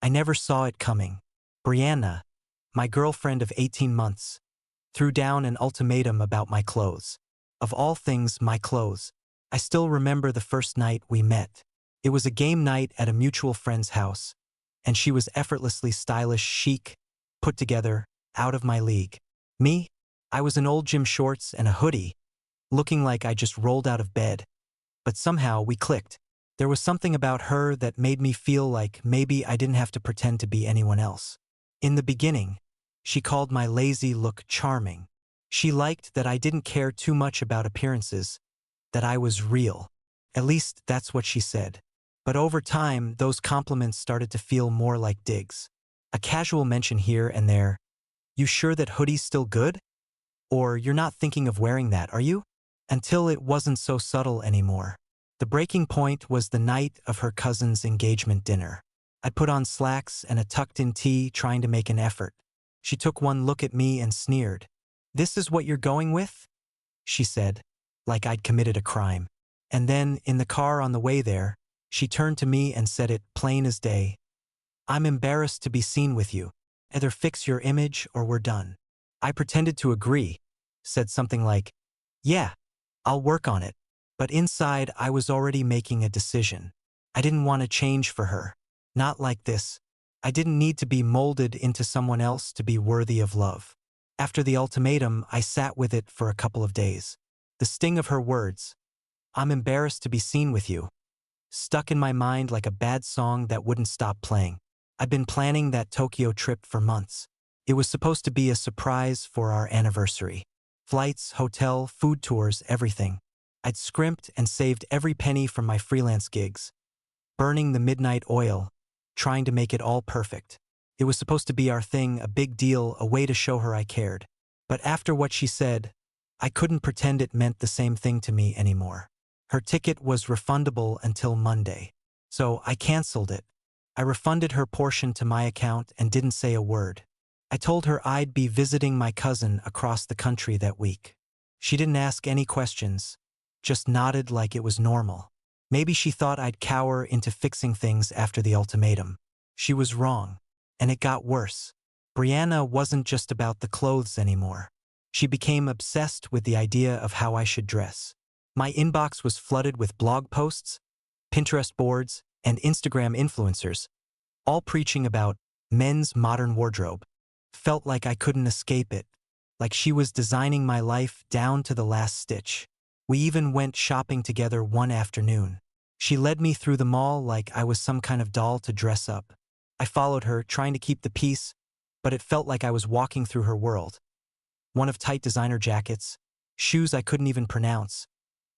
I never saw it coming. Brianna, my girlfriend of 18 months, threw down an ultimatum about my clothes. Of all things, my clothes. I still remember the first night we met. It was a game night at a mutual friend's house, and she was effortlessly stylish, chic, put together, out of my league. Me? I was in old gym shorts and a hoodie, looking like I just rolled out of bed. But somehow we clicked. There was something about her that made me feel like maybe I didn't have to pretend to be anyone else. In the beginning, she called my lazy look charming. She liked that I didn't care too much about appearances, that I was real. At least that's what she said. But over time, those compliments started to feel more like digs. A casual mention here and there. You sure that hoodie's still good? Or you're not thinking of wearing that, are you? Until it wasn't so subtle anymore. The breaking point was the night of her cousin's engagement dinner. I put on slacks and a tucked-in tee, trying to make an effort. She took one look at me and sneered. "This is what you're going with?" she said, like I'd committed a crime. And then, in the car on the way there, she turned to me and said it plain as day. "I'm embarrassed to be seen with you. Either fix your image or we're done." I pretended to agree, said something like, "Yeah, I'll work on it." But inside, I was already making a decision. I didn't want to change for her. Not like this. I didn't need to be molded into someone else to be worthy of love. After the ultimatum, I sat with it for a couple of days. The sting of her words, "I'm embarrassed to be seen with you," stuck in my mind like a bad song that wouldn't stop playing. I'd been planning that Tokyo trip for months. It was supposed to be a surprise for our anniversary. Flights, hotel, food tours, everything. I'd scrimped and saved every penny from my freelance gigs, burning the midnight oil, trying to make it all perfect. It was supposed to be our thing, a big deal, a way to show her I cared. But after what she said, I couldn't pretend it meant the same thing to me anymore. Her ticket was refundable until Monday. So I canceled it. I refunded her portion to my account and didn't say a word. I told her I'd be visiting my cousin across the country that week. She didn't ask any questions, just nodded like it was normal. Maybe she thought I'd cower into fixing things after the ultimatum. She was wrong. And it got worse. Brianna wasn't just about the clothes anymore. She became obsessed with the idea of how I should dress. My inbox was flooded with blog posts, Pinterest boards, and Instagram influencers, all preaching about men's modern wardrobe. Felt like I couldn't escape it, like she was designing my life down to the last stitch. We even went shopping together one afternoon. She led me through the mall like I was some kind of doll to dress up. I followed her, trying to keep the peace, but it felt like I was walking through her world. One of tight designer jackets, shoes I couldn't even pronounce,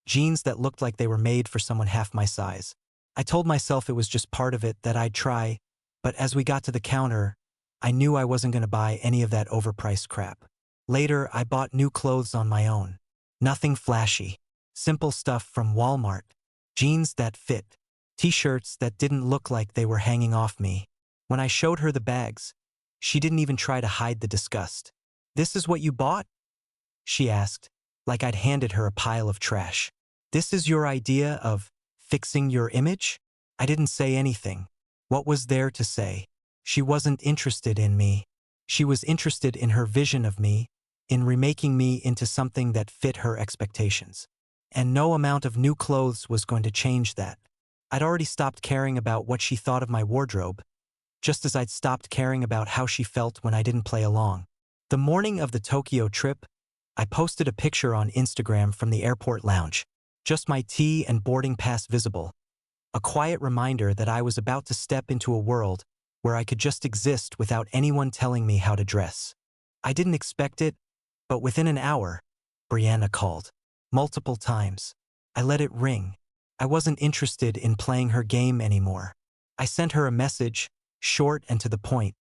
jeans that looked like they were made for someone half my size. I told myself it was just part of it, that I'd try, but as we got to the counter, I knew I wasn't going to buy any of that overpriced crap. Later, I bought new clothes on my own. Nothing flashy. Simple stuff from Walmart. Jeans that fit. T-shirts that didn't look like they were hanging off me. When I showed her the bags, she didn't even try to hide the disgust. "This is what you bought?" she asked, like I'd handed her a pile of trash. "This is your idea of fixing your image?" I didn't say anything. What was there to say? She wasn't interested in me. She was interested in her vision of me, in remaking me into something that fit her expectations. And no amount of new clothes was going to change that. I'd already stopped caring about what she thought of my wardrobe, just as I'd stopped caring about how she felt when I didn't play along. The morning of the Tokyo trip, I posted a picture on Instagram from the airport lounge, just my tee and boarding pass visible. A quiet reminder that I was about to step into a world where I could just exist without anyone telling me how to dress. I didn't expect it, but within an hour, Brianna called. Multiple times. I let it ring. I wasn't interested in playing her game anymore. I sent her a message, short and to the point.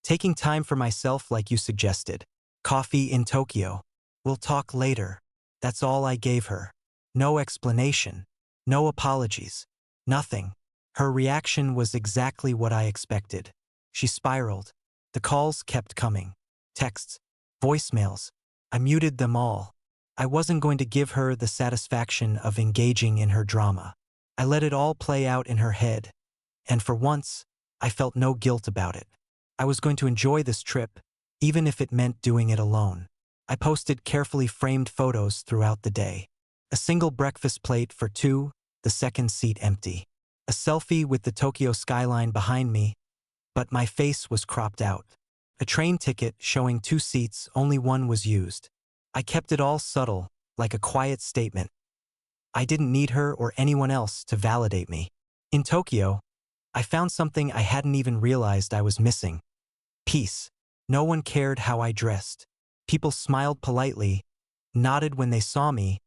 "Taking time for myself like you suggested. Coffee in Tokyo. We'll talk later." That's all I gave her. No explanation. No apologies. Nothing. Her reaction was exactly what I expected. She spiraled. The calls kept coming. Texts. Voicemails. I muted them all. I wasn't going to give her the satisfaction of engaging in her drama. I let it all play out in her head. And for once, I felt no guilt about it. I was going to enjoy this trip, even if it meant doing it alone. I posted carefully framed photos throughout the day. A single breakfast plate for two, the second seat empty. A selfie with the Tokyo skyline behind me, but my face was cropped out. A train ticket showing two seats, only one was used. I kept it all subtle, like a quiet statement. I didn't need her or anyone else to validate me. In Tokyo, I found something I hadn't even realized I was missing. Peace. No one cared how I dressed. People smiled politely, nodded when they saw me,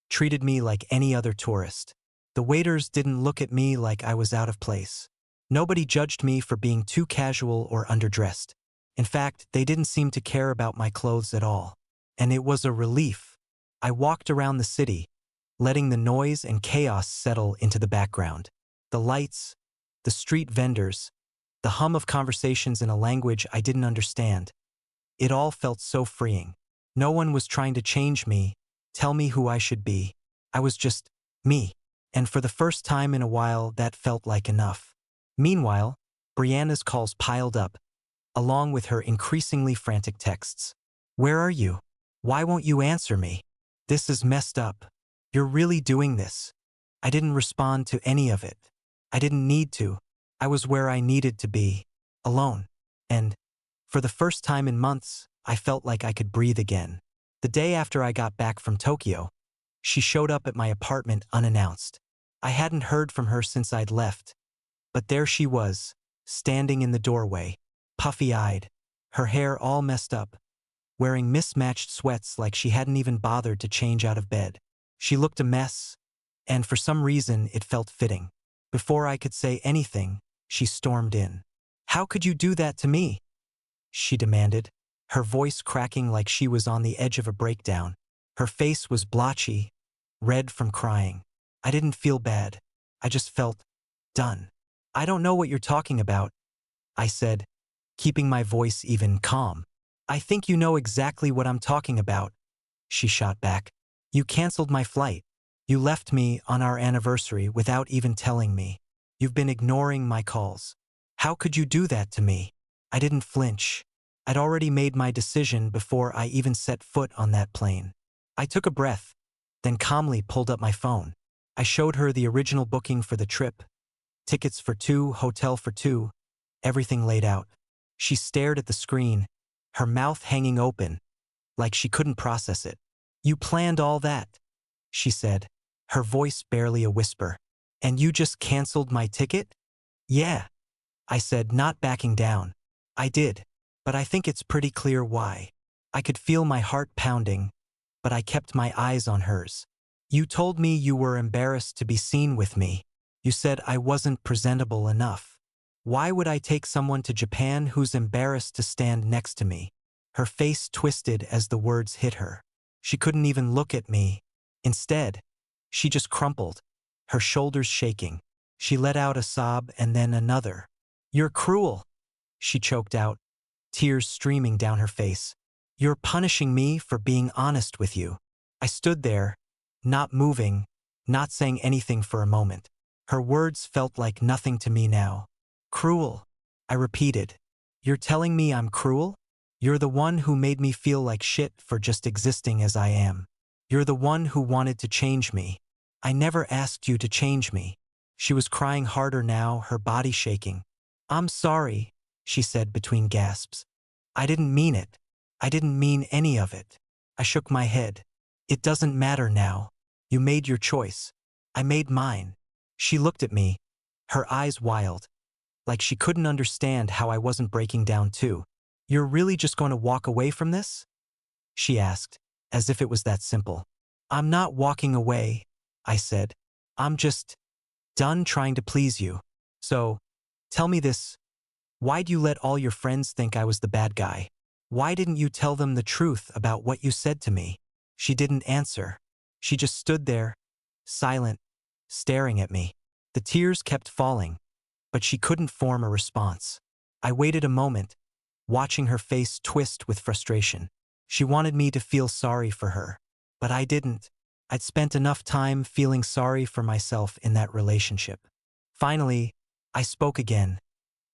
treated me like any other tourist. The waiters didn't look at me like I was out of place. Nobody judged me for being too casual or underdressed. In fact, they didn't seem to care about my clothes at all. And it was a relief. I walked around the city, letting the noise and chaos settle into the background. The lights, the street vendors, the hum of conversations in a language I didn't understand. It all felt so freeing. No one was trying to change me, tell me who I should be. I was just me. And for the first time in a while, that felt like enough. Meanwhile, Brianna's calls piled up, along with her increasingly frantic texts. Where are you? Why won't you answer me? This is messed up. You're really doing this. I didn't respond to any of it. I didn't need to. I was where I needed to be, alone. And, for the first time in months, I felt like I could breathe again. The day after I got back from Tokyo, she showed up at my apartment unannounced. I hadn't heard from her since I'd left, but there she was, standing in the doorway, puffy-eyed, her hair all messed up, wearing mismatched sweats like she hadn't even bothered to change out of bed. She looked a mess, and for some reason it felt fitting. Before I could say anything, she stormed in. "How could you do that to me?" she demanded, her voice cracking like she was on the edge of a breakdown. Her face was blotchy, red from crying. I didn't feel bad. I just felt done. "I don't know what you're talking about," I said, keeping my voice even calm. "I think you know exactly what I'm talking about," she shot back. "You canceled my flight. You left me on our anniversary without even telling me. You've been ignoring my calls. How could you do that to me?" I didn't flinch. I'd already made my decision before I even set foot on that plane. I took a breath, then calmly pulled up my phone. I showed her the original booking for the trip. Tickets for two, hotel for two, everything laid out. She stared at the screen, her mouth hanging open, like she couldn't process it. "You planned all that," she said, her voice barely a whisper. "And you just canceled my ticket?" "Yeah," I said, not backing down. "I did, but I think it's pretty clear why." I could feel my heart pounding, but I kept my eyes on hers. "You told me you were embarrassed to be seen with me. You said I wasn't presentable enough. Why would I take someone to Japan who's embarrassed to stand next to me?" Her face twisted as the words hit her. She couldn't even look at me. Instead, she just crumpled, her shoulders shaking. She let out a sob and then another. "You're cruel," she choked out, tears streaming down her face. "You're punishing me for being honest with you." I stood there, not moving, not saying anything for a moment. Her words felt like nothing to me now. "Cruel," I repeated. "You're telling me I'm cruel? You're the one who made me feel like shit for just existing as I am. You're the one who wanted to change me. I never asked you to change me." She was crying harder now, her body shaking. "I'm sorry," she said between gasps. "I didn't mean it. I didn't mean any of it." I shook my head. "It doesn't matter now. You made your choice. I made mine." She looked at me, her eyes wild, like she couldn't understand how I wasn't breaking down too. "You're really just going to walk away from this?" she asked, as if it was that simple. "I'm not walking away," I said. "I'm just done trying to please you. So, tell me this. Why'd you let all your friends think I was the bad guy? Why didn't you tell them the truth about what you said to me?" She didn't answer. She just stood there, silent, staring at me. The tears kept falling, but she couldn't form a response. I waited a moment, watching her face twist with frustration. She wanted me to feel sorry for her, but I didn't. I'd spent enough time feeling sorry for myself in that relationship. Finally, I spoke again,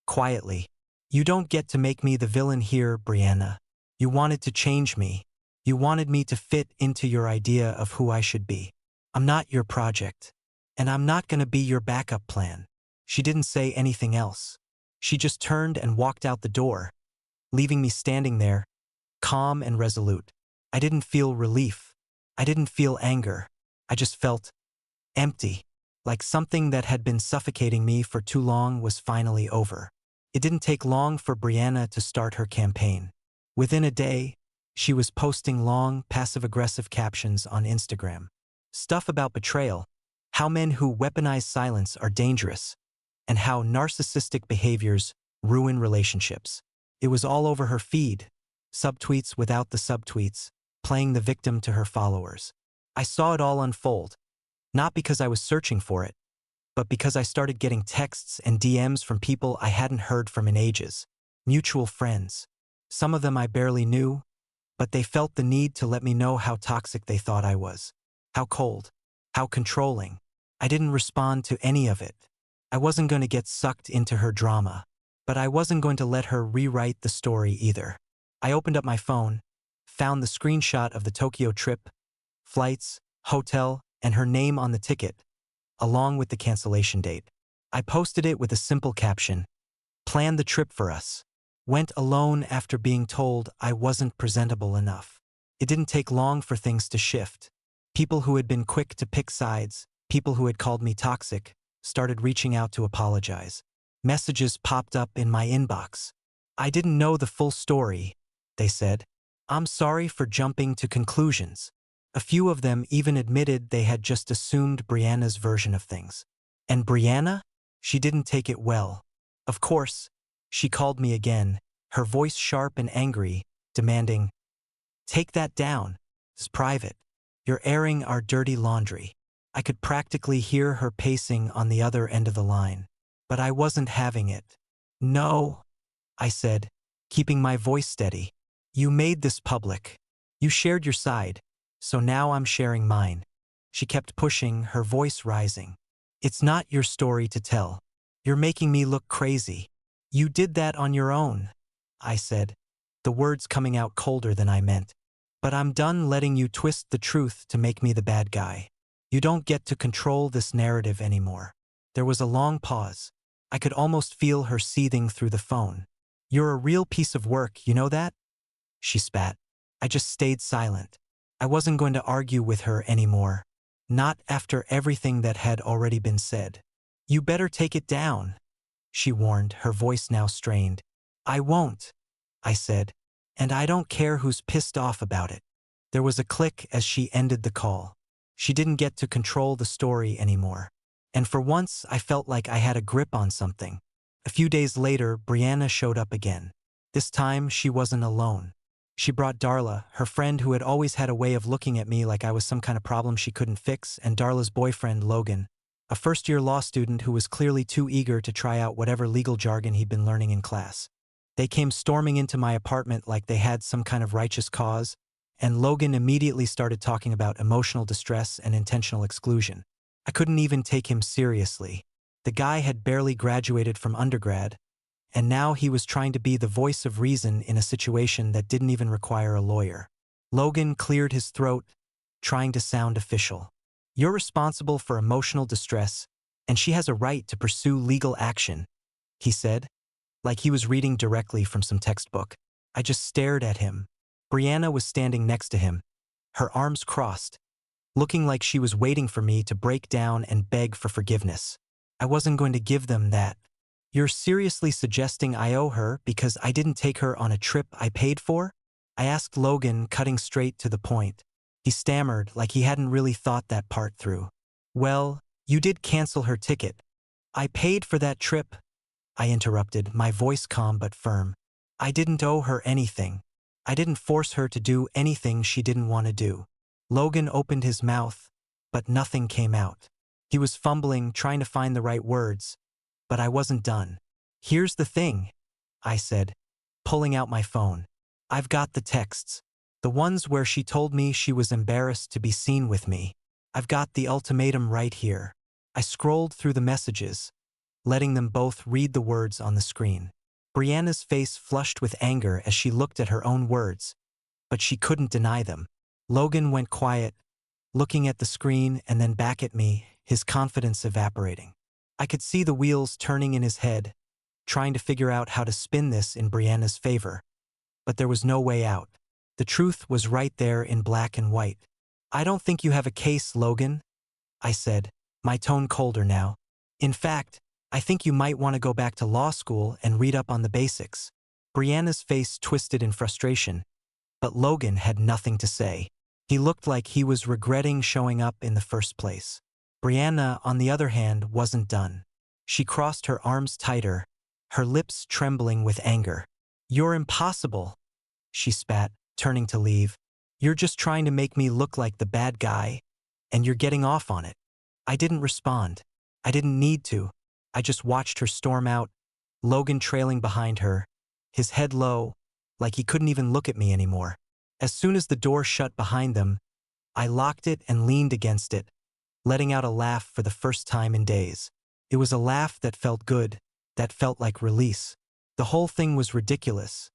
quietly. You don't get to make me the villain here, Brianna. You wanted to change me. You wanted me to fit into your idea of who I should be. I'm not your project. And I'm not gonna be your backup plan. She didn't say anything else. She just turned and walked out the door, leaving me standing there, calm and resolute. I didn't feel relief. I didn't feel anger. I just felt empty, like something that had been suffocating me for too long was finally over. It didn't take long for Brianna to start her campaign. Within a day, she was posting long, passive-aggressive captions on Instagram. Stuff about betrayal, how men who weaponize silence are dangerous, and how narcissistic behaviors ruin relationships. It was all over her feed, subtweets without the subtweets, playing the victim to her followers. I saw it all unfold, not because I was searching for it, but because I started getting texts and DMs from people I hadn't heard from in ages, mutual friends. Some of them I barely knew, but they felt the need to let me know how toxic they thought I was, how cold, how controlling. I didn't respond to any of it. I wasn't going to get sucked into her drama, but I wasn't going to let her rewrite the story either. I opened up my phone, found the screenshot of the Tokyo trip, flights, hotel, and her name on the ticket, along with the cancellation date. I posted it with a simple caption, "Planned the trip for us. Went alone after being told I wasn't presentable enough." It didn't take long for things to shift. People who had been quick to pick sides, people who had called me toxic, started reaching out to apologize. Messages popped up in my inbox. "I didn't know the full story," they said. "I'm sorry for jumping to conclusions." A few of them even admitted they had just assumed Brianna's version of things. And Brianna? She didn't take it well. Of course, she called me again, her voice sharp and angry, demanding, "Take that down. It's private. You're airing our dirty laundry." I could practically hear her pacing on the other end of the line. But I wasn't having it. "No," I said, keeping my voice steady. "You made this public. You shared your side. So now I'm sharing mine." She kept pushing, her voice rising. "It's not your story to tell. You're making me look crazy. You did that on your own," I said, the words coming out colder than I meant. "But I'm done letting you twist the truth to make me the bad guy. You don't get to control this narrative anymore." There was a long pause. I could almost feel her seething through the phone. "You're a real piece of work, you know that?" She spat. I just stayed silent. I wasn't going to argue with her anymore. Not after everything that had already been said. "You better take it down," she warned, her voice now strained. "I won't," I said, "and I don't care who's pissed off about it." There was a click as she ended the call. She didn't get to control the story anymore. And for once, I felt like I had a grip on something. A few days later, Brianna showed up again. This time, she wasn't alone. She brought Darla, her friend who had always had a way of looking at me like I was some kind of problem she couldn't fix, and Darla's boyfriend, Logan, a first-year law student who was clearly too eager to try out whatever legal jargon he'd been learning in class. They came storming into my apartment like they had some kind of righteous cause, and Logan immediately started talking about emotional distress and intentional exclusion. I couldn't even take him seriously. The guy had barely graduated from undergrad, and now he was trying to be the voice of reason in a situation that didn't even require a lawyer. Logan cleared his throat, trying to sound official. "You're responsible for emotional distress, and she has a right to pursue legal action," he said, like he was reading directly from some textbook. I just stared at him. Brianna was standing next to him, her arms crossed, looking like she was waiting for me to break down and beg for forgiveness. I wasn't going to give them that. "You're seriously suggesting I owe her because I didn't take her on a trip I paid for?" I asked Logan, cutting straight to the point. He stammered like he hadn't really thought that part through. "Well, you did cancel her ticket. I paid for that trip," I interrupted, my voice calm but firm. "I didn't owe her anything. I didn't force her to do anything she didn't want to do." Logan opened his mouth, but nothing came out. He was fumbling, trying to find the right words, but I wasn't done. "Here's the thing," I said, pulling out my phone. "I've got the texts. The ones where she told me she was embarrassed to be seen with me. I've got the ultimatum right here." I scrolled through the messages, letting them both read the words on the screen. Brianna's face flushed with anger as she looked at her own words, but she couldn't deny them. Logan went quiet, looking at the screen and then back at me, his confidence evaporating. I could see the wheels turning in his head, trying to figure out how to spin this in Brianna's favor. But there was no way out. The truth was right there in black and white. "I don't think you have a case, Logan," I said, my tone colder now. "In fact, I think you might want to go back to law school and read up on the basics." Brianna's face twisted in frustration, but Logan had nothing to say. He looked like he was regretting showing up in the first place. Brianna, on the other hand, wasn't done. She crossed her arms tighter, her lips trembling with anger. "You're impossible," she spat, turning to leave. "You're just trying to make me look like the bad guy, and you're getting off on it." I didn't respond. I didn't need to. I just watched her storm out, Logan trailing behind her, his head low, like he couldn't even look at me anymore. As soon as the door shut behind them, I locked it and leaned against it, letting out a laugh for the first time in days. It was a laugh that felt good, that felt like release. The whole thing was ridiculous,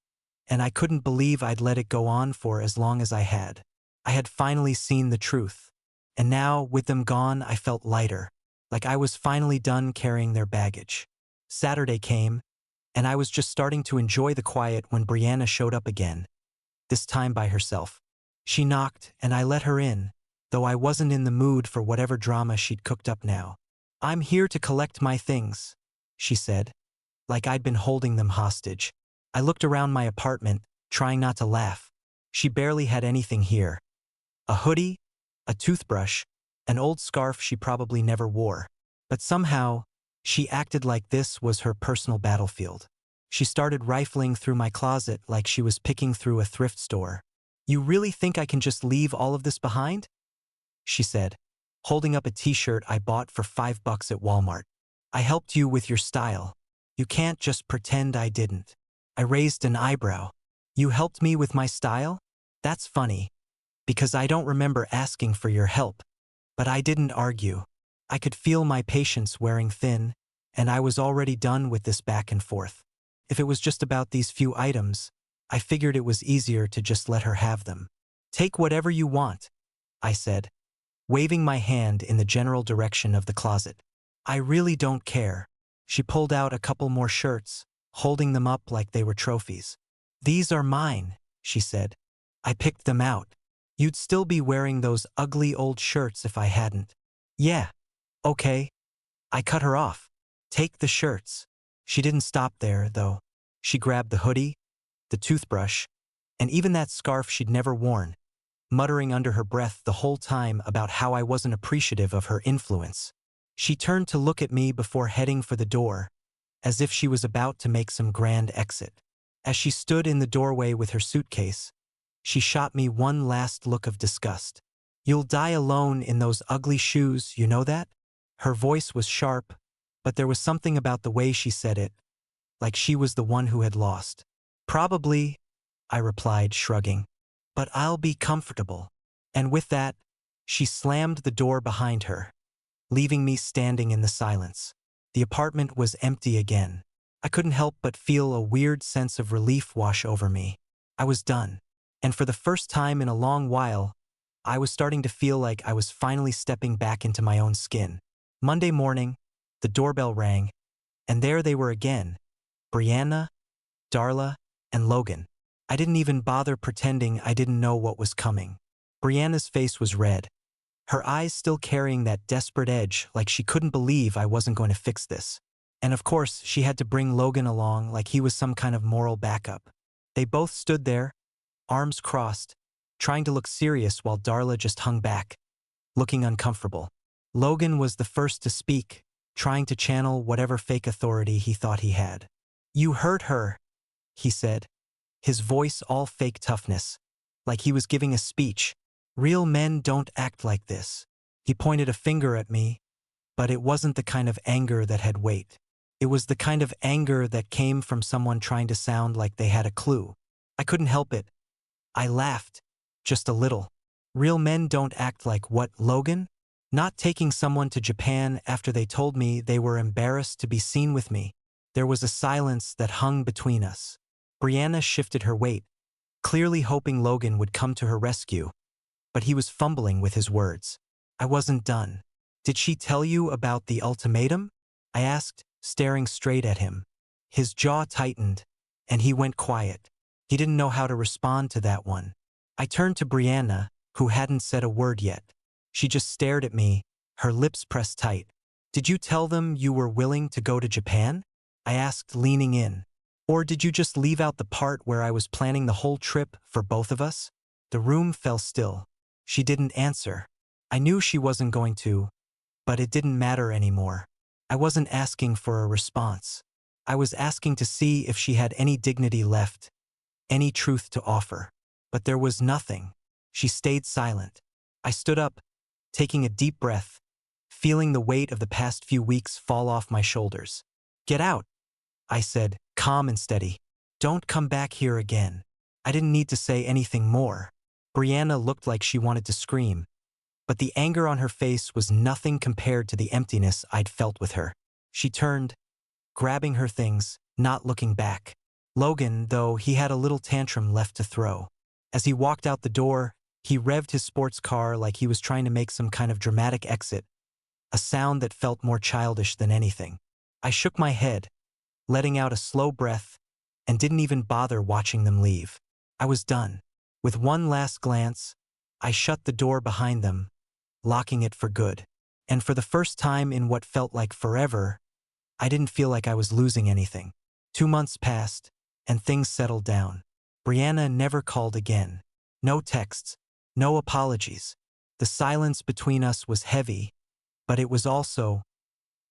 and I couldn't believe I'd let it go on for as long as I had. I had finally seen the truth, and now, with them gone, I felt lighter, like I was finally done carrying their baggage. Saturday came, and I was just starting to enjoy the quiet when Brianna showed up again, this time by herself. She knocked, and I let her in, though I wasn't in the mood for whatever drama she'd cooked up now. "I'm here to collect my things," she said, like I'd been holding them hostage. I looked around my apartment, trying not to laugh. She barely had anything here. A hoodie, a toothbrush, an old scarf she probably never wore. But somehow, she acted like this was her personal battlefield. She started rifling through my closet like she was picking through a thrift store. "You really think I can just leave all of this behind?" she said, holding up a t-shirt I bought for $5 at Walmart. "I helped you with your style. You can't just pretend I didn't." I raised an eyebrow. "You helped me with my style? That's funny, because I don't remember asking for your help." But I didn't argue. I could feel my patience wearing thin, and I was already done with this back and forth. If it was just about these few items, I figured it was easier to just let her have them. "Take whatever you want," I said, waving my hand in the general direction of the closet. "I really don't care." She pulled out a couple more shirts, holding them up like they were trophies. "These are mine," she said. "I picked them out. You'd still be wearing those ugly old shirts if I hadn't." "Yeah, okay." I cut her off. "Take the shirts." She didn't stop there, though. She grabbed the hoodie, the toothbrush, and even that scarf she'd never worn, muttering under her breath the whole time about how I wasn't appreciative of her influence. She turned to look at me before heading for the door, as if she was about to make some grand exit. As she stood in the doorway with her suitcase, she shot me one last look of disgust. "You'll die alone in those ugly shoes, you know that?" Her voice was sharp, but there was something about the way she said it, like she was the one who had lost. "Probably," I replied, shrugging. "But I'll be comfortable." And with that, she slammed the door behind her, leaving me standing in the silence. The apartment was empty again. I couldn't help but feel a weird sense of relief wash over me. I was done. And for the first time in a long while, I was starting to feel like I was finally stepping back into my own skin. Monday morning, the doorbell rang, and there they were again, Brianna, Darla, and Logan. I didn't even bother pretending I didn't know what was coming. Brianna's face was red, her eyes still carrying that desperate edge like she couldn't believe I wasn't going to fix this. And of course, she had to bring Logan along like he was some kind of moral backup. They both stood there, arms crossed, trying to look serious while Darla just hung back, looking uncomfortable. Logan was the first to speak, trying to channel whatever fake authority he thought he had. "You hurt her," he said, his voice all fake toughness, like he was giving a speech. "Real men don't act like this." He pointed a finger at me, but it wasn't the kind of anger that had weight. It was the kind of anger that came from someone trying to sound like they had a clue. I couldn't help it. I laughed, just a little. "Real men don't act like what, Logan?" Not taking someone to Japan after they told me they were embarrassed to be seen with me. There was a silence that hung between us. Brianna shifted her weight, clearly hoping Logan would come to her rescue, but he was fumbling with his words. I wasn't done. Did she tell you about the ultimatum? I asked, staring straight at him. His jaw tightened, and he went quiet. He didn't know how to respond to that one. I turned to Brianna, who hadn't said a word yet. She just stared at me, her lips pressed tight. Did you tell them you were willing to go to Japan? I asked, leaning in. Or did you just leave out the part where I was planning the whole trip for both of us? The room fell still. She didn't answer. I knew she wasn't going to, but it didn't matter anymore. I wasn't asking for a response. I was asking to see if she had any dignity left, any truth to offer. But there was nothing. She stayed silent. I stood up, taking a deep breath, feeling the weight of the past few weeks fall off my shoulders. Get out, I said, calm and steady. Don't come back here again. I didn't need to say anything more. Brianna looked like she wanted to scream, but the anger on her face was nothing compared to the emptiness I'd felt with her. She turned, grabbing her things, not looking back. Logan, though, he had a little tantrum left to throw. As he walked out the door, he revved his sports car like he was trying to make some kind of dramatic exit, a sound that felt more childish than anything. I shook my head, letting out a slow breath, and didn't even bother watching them leave. I was done. With one last glance, I shut the door behind them, locking it for good. And for the first time in what felt like forever, I didn't feel like I was losing anything. 2 months passed, and things settled down. Brianna never called again. No texts, no apologies. The silence between us was heavy, but it was also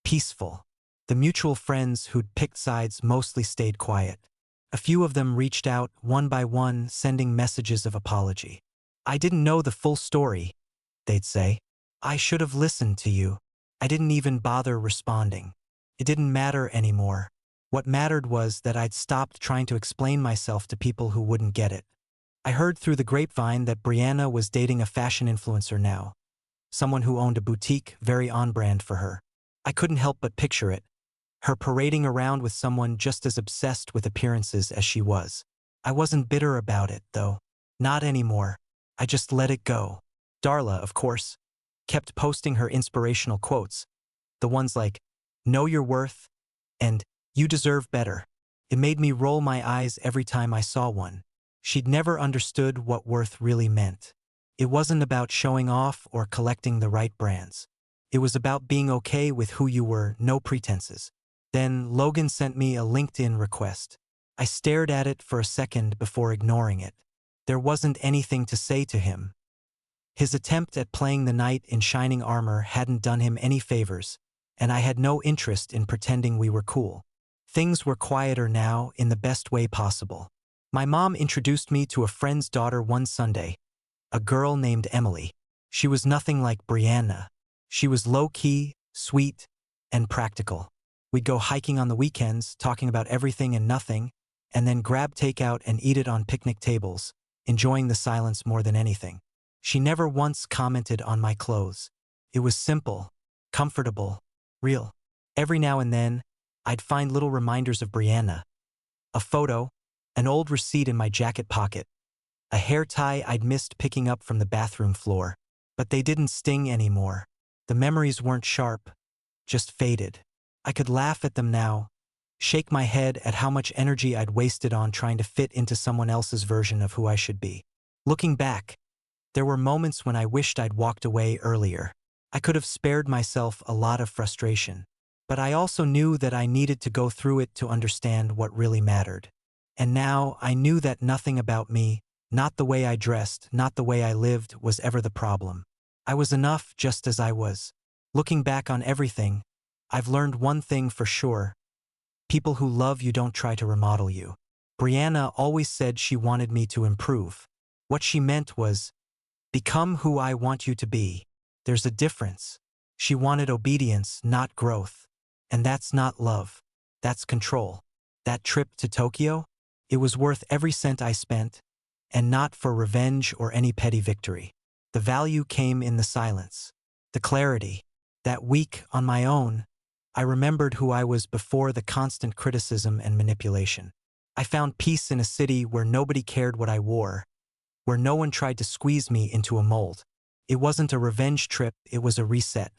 peaceful. The mutual friends who'd picked sides mostly stayed quiet. A few of them reached out, one by one, sending messages of apology. I didn't know the full story, they'd say. I should have listened to you. I didn't even bother responding. It didn't matter anymore. What mattered was that I'd stopped trying to explain myself to people who wouldn't get it. I heard through the grapevine that Brianna was dating a fashion influencer now, someone who owned a boutique very on-brand for her. I couldn't help but picture it, her parading around with someone just as obsessed with appearances as she was. I wasn't bitter about it, though. Not anymore. I just let it go. Darla, of course, kept posting her inspirational quotes, the ones like, "Know your worth," and "You deserve better." It made me roll my eyes every time I saw one. She'd never understood what worth really meant. It wasn't about showing off or collecting the right brands. It was about being okay with who you were, no pretenses. Then Logan sent me a LinkedIn request. I stared at it for a second before ignoring it. There wasn't anything to say to him. His attempt at playing the knight in shining armor hadn't done him any favors, and I had no interest in pretending we were cool. Things were quieter now in the best way possible. My mom introduced me to a friend's daughter one Sunday, a girl named Emily. She was nothing like Brianna. She was low-key, sweet, and practical. We'd go hiking on the weekends, talking about everything and nothing, and then grab takeout and eat it on picnic tables, enjoying the silence more than anything. She never once commented on my clothes. It was simple, comfortable, real. Every now and then, I'd find little reminders of Brianna. A photo, an old receipt in my jacket pocket, a hair tie I'd missed picking up from the bathroom floor. But they didn't sting anymore. The memories weren't sharp, just faded. I could laugh at them now, shake my head at how much energy I'd wasted on trying to fit into someone else's version of who I should be. Looking back, there were moments when I wished I'd walked away earlier. I could have spared myself a lot of frustration. But I also knew that I needed to go through it to understand what really mattered. And now I knew that nothing about me, not the way I dressed, not the way I lived, was ever the problem. I was enough just as I was. Looking back on everything, I've learned one thing for sure. People who love you don't try to remodel you. Brianna always said she wanted me to improve. What she meant was, become who I want you to be. There's a difference. She wanted obedience, not growth. And that's not love. That's control. That trip to Tokyo? It was worth every cent I spent, and not for revenge or any petty victory. The value came in the silence. the clarity. That week, on my own, I remembered who I was before the constant criticism and manipulation. I found peace in a city where nobody cared what I wore, where no one tried to squeeze me into a mold. It wasn't a revenge trip, it was a reset.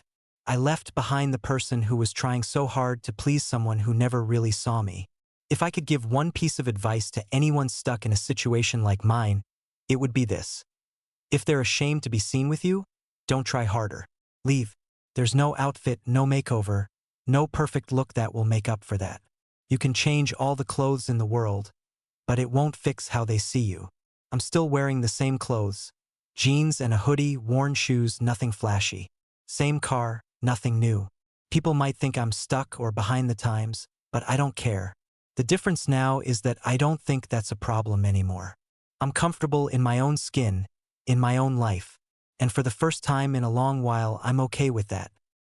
I left behind the person who was trying so hard to please someone who never really saw me. If I could give one piece of advice to anyone stuck in a situation like mine, it would be this. If they're ashamed to be seen with you, don't try harder. Leave. There's no outfit, no makeover, no perfect look that will make up for that. You can change all the clothes in the world, but it won't fix how they see you. I'm still wearing the same clothes. Jeans and a hoodie, worn shoes, nothing flashy. Same car, nothing new. People might think I'm stuck or behind the times, but I don't care. The difference now is that I don't think that's a problem anymore. I'm comfortable in my own skin, in my own life. And for the first time in a long while, I'm okay with that.